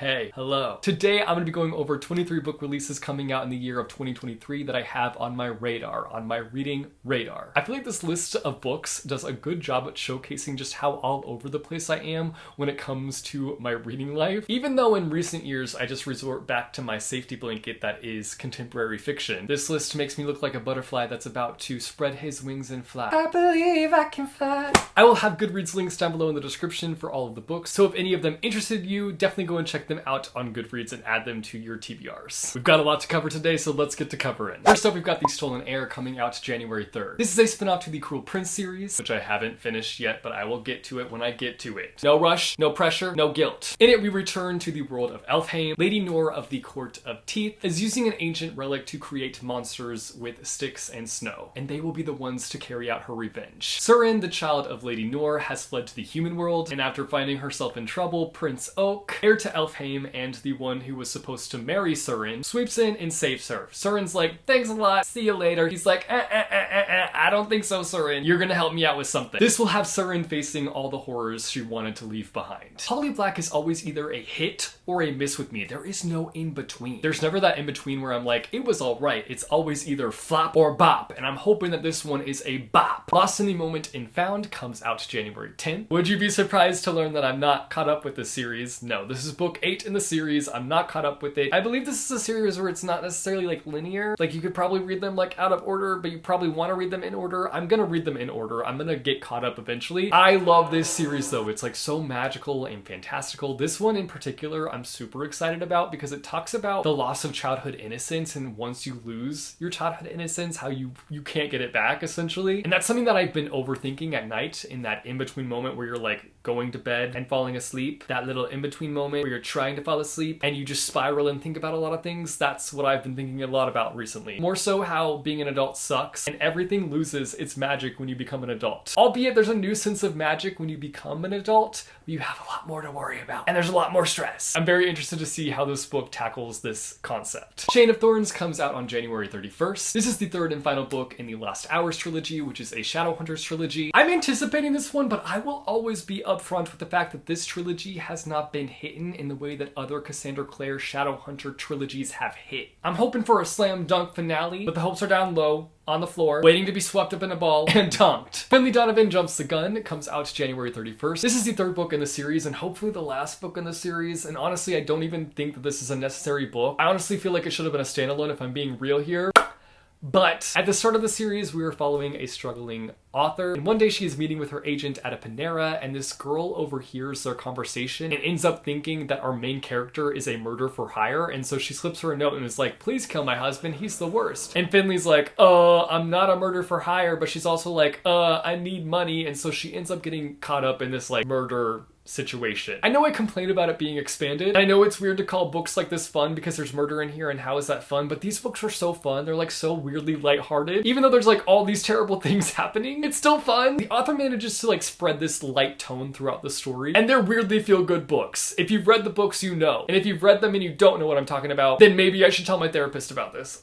Hey, hello. Today I'm going to be going over 23 book releases coming out in the year of 2023 that I have on my radar, on my reading radar. I feel like this list of books does a good job at showcasing just how all over the place I am when it comes to my reading life. Even though in recent years I just resort back to my safety blanket that is contemporary fiction, this list makes me look like a butterfly that's about to spread his wings and fly. I believe I can fly. I will have Goodreads links down below in the description for all of the books, so if any of them interested you, definitely go and check them out on Goodreads and add them to your TBRs. We've got a lot to cover today, so let's get to covering. First up, we've got The Stolen Heir coming out January 3rd. This is a spin-off to the Cruel Prince series, which I haven't finished yet, but I will get to it when I get to it. No rush, no pressure, no guilt. In it, we return to the world of Elfheim. Lady Nor of the Court of Teeth is using an ancient relic to create monsters with sticks and snow, and they will be the ones to carry out her revenge. Surin, the child of Lady Nor, has fled to the human world, and after finding herself in trouble, Prince Oak, heir to Elfheim and the one who was supposed to marry Surin, sweeps in and saves her. Surin's like, thanks a lot, see you later. He's like, I don't think so, Surin. You're gonna help me out with something. This will have Surin facing all the horrors she wanted to leave behind. Holly Black is always either a hit or a miss with me. There is no in between. There's never that in between where I'm like, it was alright. It's always either flop or bop, and I'm hoping that this one is a bop. Lost in the Moment and Found comes out January 10th. Would you be surprised to learn that I'm not caught up with this series? No, this is book 8 in the series. I'm not caught up with it. I believe this is a series where it's not necessarily like linear. Like you could probably read them like out of order, but you probably want to read them in order. I'm gonna read them in order. I'm gonna get caught up eventually. I love this series though. It's like so magical and fantastical. This one in particular, I'm super excited about because it talks about the loss of childhood innocence, and once you lose your childhood innocence, how you can't get it back essentially. And that's something that I've been overthinking at night, in that in-between moment where you're like going to bed and falling asleep. That little in-between moment where you're trying to fall asleep and you just spiral and think about a lot of things. That's what I've been thinking a lot about recently. More so how being an adult sucks and everything loses its magic when you become an adult. Albeit there's a new sense of magic when you become an adult, but you have a lot more to worry about and there's a lot more stress. I'm very interested to see how this book tackles this concept. Chain of Thorns comes out on January 31st. This is the third and final book in the Last Hours trilogy, which is a Shadowhunters trilogy. I'm anticipating this one, but I will always be upfront with the fact that this trilogy has not been hidden in the way that other Cassandra Clare Shadowhunter trilogies have hit. I'm hoping for a slam dunk finale, but the hopes are down low, on the floor, waiting to be swept up in a ball and dunked. Finlay Donovan Jumps the Gun. It comes out January 31st. This is the third book in the series and hopefully the last book in the series, and honestly I don't even think that this is a necessary book. I honestly feel like it should have been a standalone if I'm being real here. But at the start of the series, we were following a struggling author, and one day she is meeting with her agent at a Panera, and this girl overhears their conversation and ends up thinking that our main character is a murder for hire, and so she slips her a note and is like, please kill my husband, he's the worst. And Finley's like, I'm not a murder for hire, but she's also like, I need money, and so she ends up getting caught up in this like murder situation. I know I complain about it being expanded. I know it's weird to call books like this fun because there's murder in here and how is that fun, but these books are so fun. They're like so weirdly lighthearted. Even though there's like all these terrible things happening, it's still fun. The author manages to like spread this light tone throughout the story, and they're weirdly feel-good books. If you've read the books, you know. And if you've read them and you don't know what I'm talking about, then maybe I should tell my therapist about this.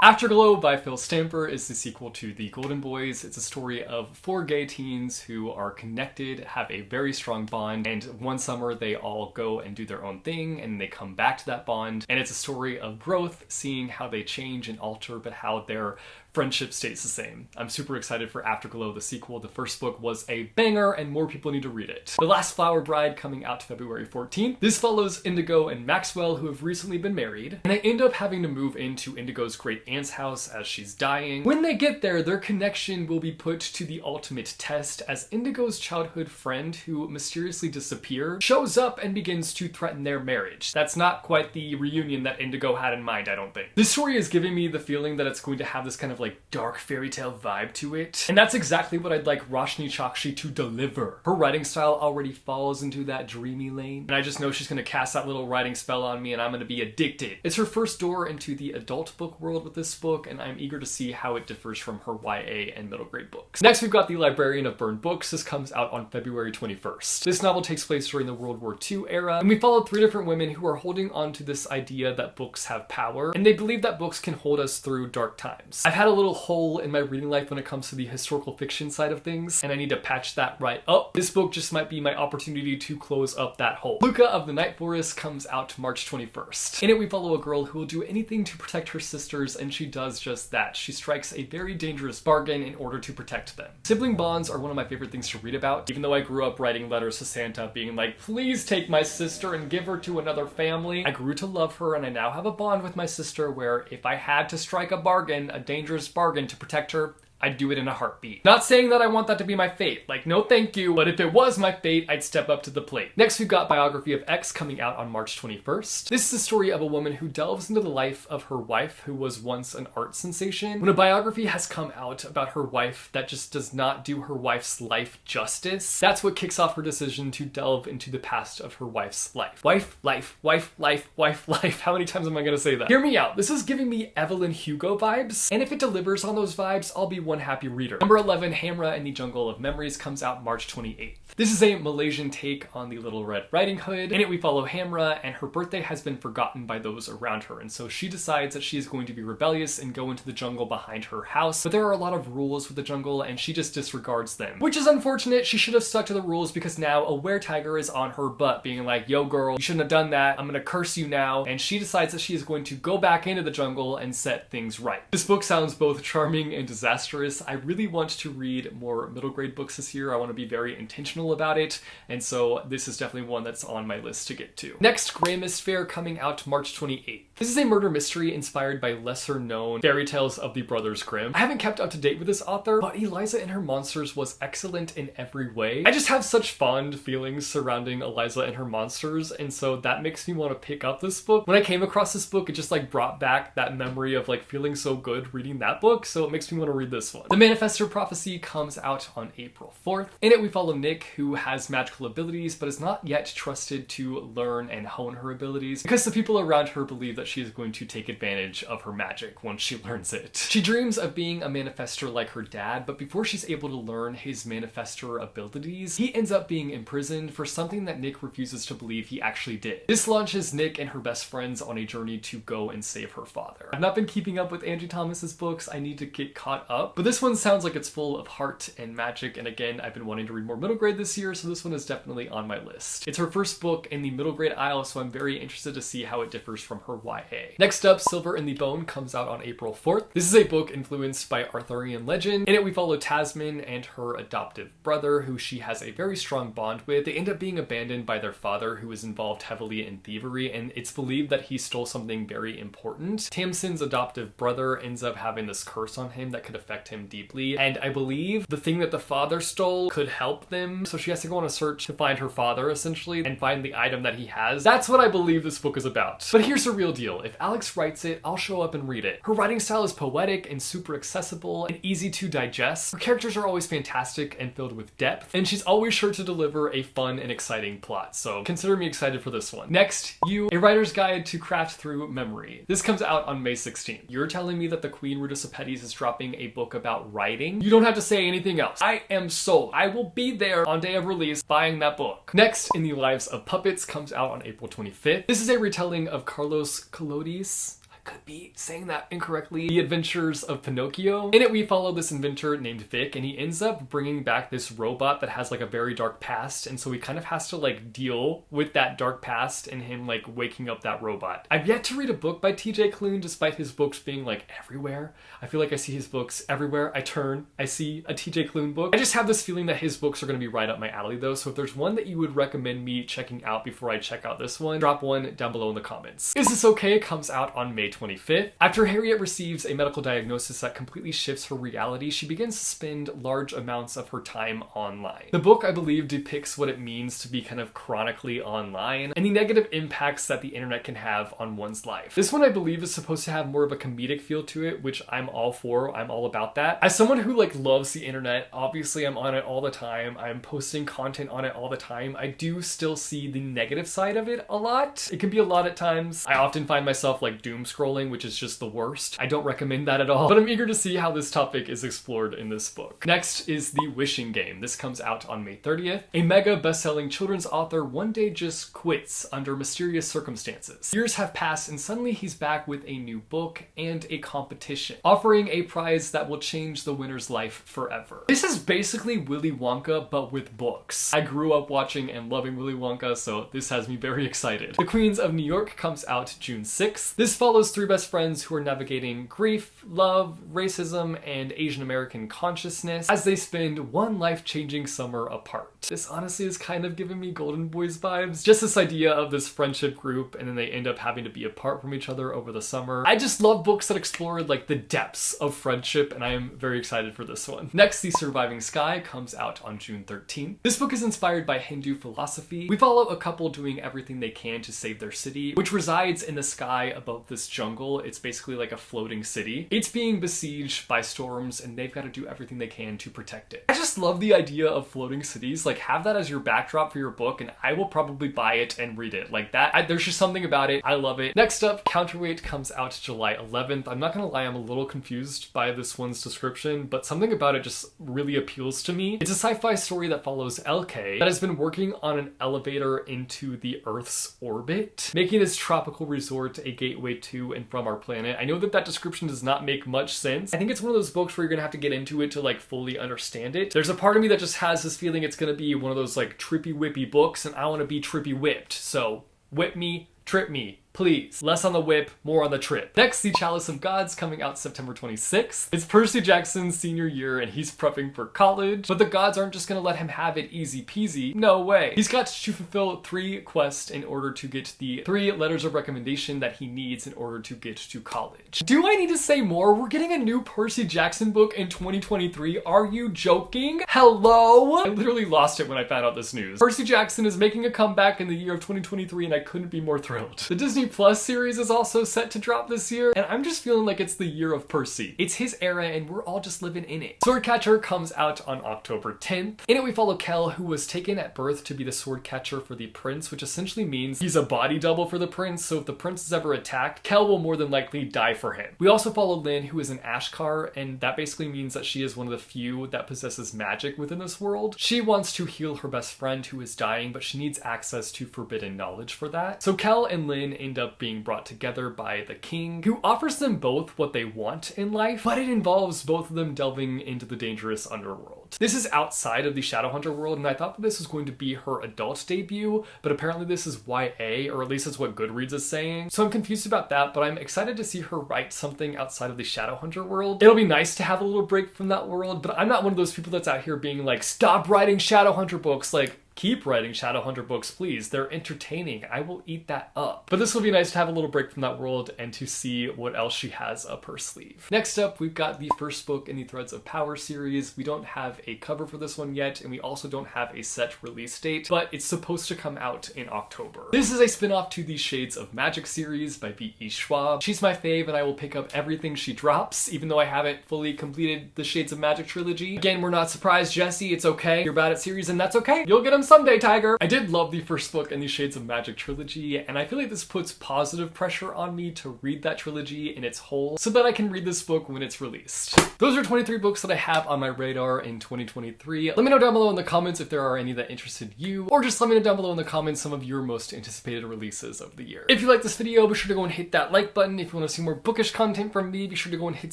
Afterglow by Phil Stamper is the sequel to The Golden Boys. It's a story of 4 gay teens who are connected, have a very strong bond, and one summer they all go and do their own thing and they come back to that bond, and it's a story of growth, seeing how they change and alter but how their friendship stays the same. I'm super excited for Afterglow, the sequel. The first book was a banger and more people need to read it. The Last Flower Bride coming out February 14th. This follows Indigo and Maxwell, who have recently been married, and they end up having to move into Indigo's great aunt's house as she's dying. When they get there, their connection will be put to the ultimate test as Indigo's childhood friend, who mysteriously disappeared, shows up and begins to threaten their marriage. That's not quite the reunion that Indigo had in mind, I don't think. This story is giving me the feeling that it's going to have this kind of like dark fairy tale vibe to it, and that's exactly what I'd like ROSHANI CHOKSHI to deliver. Her writing style already falls into that dreamy lane, and I just know she's gonna cast that little writing spell on me and I'm gonna be addicted. It's her first door into the adult book world with this book, and I'm eager to see how it differs from her YA and middle grade books. Next, we've got The Librarian of Burned Books. This comes out on February 21st. This novel takes place during the World War II era, and we follow 3 different women who are holding on to this idea that books have power, and they believe that books can hold us through dark times. I've had had a little hole in my reading life when it comes to the historical fiction side of things, and I need to patch that right up. This book just might be my opportunity to close up that hole. LUCHA of the Night Forest comes out March 21st. In it, we follow a girl who will do anything to protect her sisters, and she does just that. She strikes a very dangerous bargain in order to protect them. Sibling bonds are one of my favorite things to read about. Even though I grew up writing letters to Santa being like, please take my sister and give her to another family, I grew to love her, and I now have a bond with my sister where if I had to strike a bargain, a dangerous bargain to protect her, I'd do it in a heartbeat. Not saying that I want that to be my fate, like no thank you, but if it was my fate, I'd step up to the plate. Next, we've got Biography of X coming out on March 21st. This is the story of a woman who delves into the life of her wife who was once an art sensation. When a biography has come out about her wife that just does not do her wife's life justice, that's what kicks off her decision to delve into the past of her wife's life. Wife. How many times am I gonna say that? Hear me out. This is giving me Evelyn Hugo vibes, and if it delivers on those vibes, I'll be one happy reader. Number 11, Hamra in the Jungle of Memories comes out March 28th. This is a Malaysian take on the Little Red Riding Hood. In it, we follow Hamra, and her birthday has been forgotten by those around her, and so she decides that she is going to be rebellious and go into the jungle behind her house. But there are a lot of rules with the jungle, and she just disregards them, which is unfortunate. She should have stuck to the rules because now a were-tiger is on her butt being like, yo girl, you shouldn't have done that. I'm gonna curse you now. And she decides that she is going to go back into the jungle and set things right. This book sounds both charming and disastrous. I really want to read more middle grade books this year. I want to be very intentional about it, and so this is definitely one that's on my list to get to. Next, GREYMIST Fair coming out March 28th. This is a murder mystery inspired by lesser known fairy tales of the Brothers Grimm. I haven't kept up to date with this author, but Eliza and Her Monsters was excellent in every way. I just have such fond feelings surrounding Eliza and Her Monsters, and so that makes me want to pick up this book. When I came across this book, it just like brought back that memory of like feeling so good reading that book, so it makes me want to read this one. The Manifesto Prophecy comes out on April 4th. In it, we follow Nick, who has magical abilities, but is not yet trusted to learn and hone her abilities because the people around her believe that she is going to take advantage of her magic once she learns it. She dreams of being a manifestor like her dad, but before she's able to learn his manifestor abilities, he ends up being imprisoned for something that Nick refuses to believe he actually did. This launches Nick and her best friends on a journey to go and save her father. I've not been keeping up with Angie Thomas's books. I need to get caught up, but this one sounds like it's full of heart and magic, and again, I've been wanting to read more middle grade this year, so this one is definitely on my list. It's her first book in the middle grade aisle, so I'm very interested to see how it differs from her YA. Next up, Silver in the Bone comes out on April 4th. This is a book influenced by Arthurian legend. In it, we follow Tasman and her adoptive brother, who she has a very strong bond with. They end up being abandoned by their father, who is involved heavily in thievery, and it's believed that he stole something very important. Tamsin's adoptive brother ends up having this curse on him that could affect him deeply, and I believe the thing that the father stole could help them, so she has to go on a search to find her father, essentially, and find the item that he has. That's what I believe this book is about. But here's the real deal. If Alex writes it, I'll show up and read it. Her writing style is poetic and super accessible and easy to digest. Her characters are always fantastic and filled with depth, and she's always sure to deliver a fun and exciting plot, so consider me excited for this one. Next, You, A Writer's Guide to Craft Through Memory. This comes out on May 16th. You're telling me that the Queen Rudisipetties is dropping a book about writing? You don't have to say anything else. I am sold. I will be there on day of release buying that book. Next, In the Lives of Puppets comes out on April 25th. This is a retelling of Carlos Collodi's, could be saying that incorrectly, The Adventures of Pinocchio. In it, we follow this inventor named Vic, and he ends up bringing back this robot that has like a very dark past, and so he kind of has to like deal with that dark past and him like waking up that robot. I've yet to read a book by TJ Klune despite his books being like everywhere. I feel like I see his books everywhere I turn. I see a TJ Klune book. I just have this feeling that his books are going to be right up my alley though, so if there's one that you would recommend me checking out before I check out this one, drop one down below in the comments. Is This Okay comes out on May 25th. After Harriet receives a medical diagnosis that completely shifts her reality, she begins to spend large amounts of her time online. The book, I believe, depicts what it means to be kind of chronically online and the negative impacts that the internet can have on one's life. This one, I believe, is supposed to have more of a comedic feel to it, which I'm all for. I'm all about that. As someone who like loves the internet, obviously I'm on it all the time. I'm posting content on it all the time. I do still see the negative side of it a lot. It can be a lot at times. I often find myself like doom scrolling scrolling, which is just the worst. I don't recommend that at all, but I'm eager to see how this topic is explored in this book. Next is The Wishing Game. This comes out on May 30th. A mega best-selling children's author one day just quits under mysterious circumstances. Years have passed and suddenly he's back with a new book and a competition, offering a prize that will change the winner's life forever. This is basically Willy Wonka, but with books. I grew up watching and loving Willy Wonka, so this has me very excited. The Queens of New York comes out June 6th. This follows three best friends who are navigating grief, love, racism, and Asian American consciousness as they spend one life-changing summer apart. This honestly is kind of giving me Golden Boys vibes. Just this idea of this friendship group and then they end up having to be apart from each other over the summer. I just love books that explore like the depths of friendship, and I am very excited for this one. Next, The Surviving Sky comes out on June 13th. This book is inspired by Hindu philosophy. We follow a couple doing everything they can to save their city, which resides in the sky above this jungle. It's basically like a floating city. It's being besieged by storms and they've got to do everything they can to protect it. I just love the idea of floating cities. Like, have that as your backdrop for your book and I will probably buy it and read it. Like that, there's just something about it. I love it. Next up, Counterweight comes out July 11th. I'm not gonna lie, I'm a little confused by this one's description, but something about it just really appeals to me. It's a sci-fi story that follows LK that has been working on an elevator into the Earth's orbit, making this tropical resort a gateway to and from our planet. I know that that description does not make much sense. I think it's one of those books where you're gonna have to get into it to like fully understand it. There's a part of me that just has this feeling it's gonna be one of those like trippy whippy books and I wanna be trippy whipped. So whip me, trip me, please. Less on the whip, more on the trip. Next, The Chalice of Gods coming out September 26th. It's Percy Jackson's senior year and he's prepping for college, but the gods aren't just gonna let him have it easy peasy. No way. He's got to fulfill 3 quests in order to get the 3 letters of recommendation that he needs in order to get to college. Do I need to say more? We're getting a new Percy Jackson book in 2023. Are you joking? Hello? I literally lost it when I found out this news. Percy Jackson is making a comeback in the year of 2023 and I couldn't be more thrilled. The Disney Plus series is also set to drop this year, and I'm just feeling like it's the year of Percy. It's his era and we're all just living in it. Swordcatcher comes out on October 10th. In it we follow Kell, who was taken at birth to be the sword catcher for the prince, which essentially means he's a body double for the prince, so if the prince is ever attacked, Kell will more than likely die for him. We also follow Lynn, who is an Ashkar, and that basically means that she is one of the few that possesses magic within this world. She wants to heal her best friend who is dying, but she needs access to forbidden knowledge for that. So Kell and Lynn end up being brought together by the king, who offers them both what they want in life, but it involves both of them delving into the dangerous underworld. This is outside of the Shadowhunter world, and I thought that this was going to be her adult debut, but apparently this is YA, or at least that's what Goodreads is saying. So I'm confused about that, but I'm excited to see her write something outside of the Shadowhunter world. It'll be nice to have a little break from that world, but I'm not one of those people that's out here being like, stop writing Shadowhunter books. Like, keep writing Shadowhunter books, please. They're entertaining. I will eat that up. But this will be nice to have a little break from that world and to see what else she has up her sleeve. Next up, we've got the first book in the Threads of Power series. We don't have a cover for this one yet, and we also don't have a set release date, but it's supposed to come out in October. This is a spin-off to the Shades of Magic series by V.E. Schwab. She's my fave, and I will pick up everything she drops, even though I haven't fully completed the Shades of Magic trilogy. Again, we're not surprised, Jesse. It's okay. You're bad at series, and that's okay. You'll get them someday, Tiger. I did love the first book in the Shades of Magic trilogy, and I feel like this puts positive pressure on me to read that trilogy in its whole so that I can read this book when it's released. Those are 23 books that I have on my radar in 2023. Let me know down below in the comments if there are any that interested you, or just let me know down below in the comments some of your most anticipated releases of the year. If you like this video, be sure to go and hit that like button. If you want to see more bookish content from me, be sure to go and hit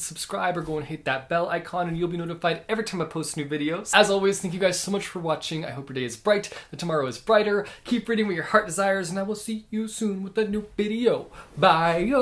subscribe or go and hit that bell icon and you'll be notified every time I post new videos. As always, thank you guys so much for watching. I hope your day is bright, that tomorrow is brighter. Keep reading what your heart desires, and I will see you soon with a new video. Bye.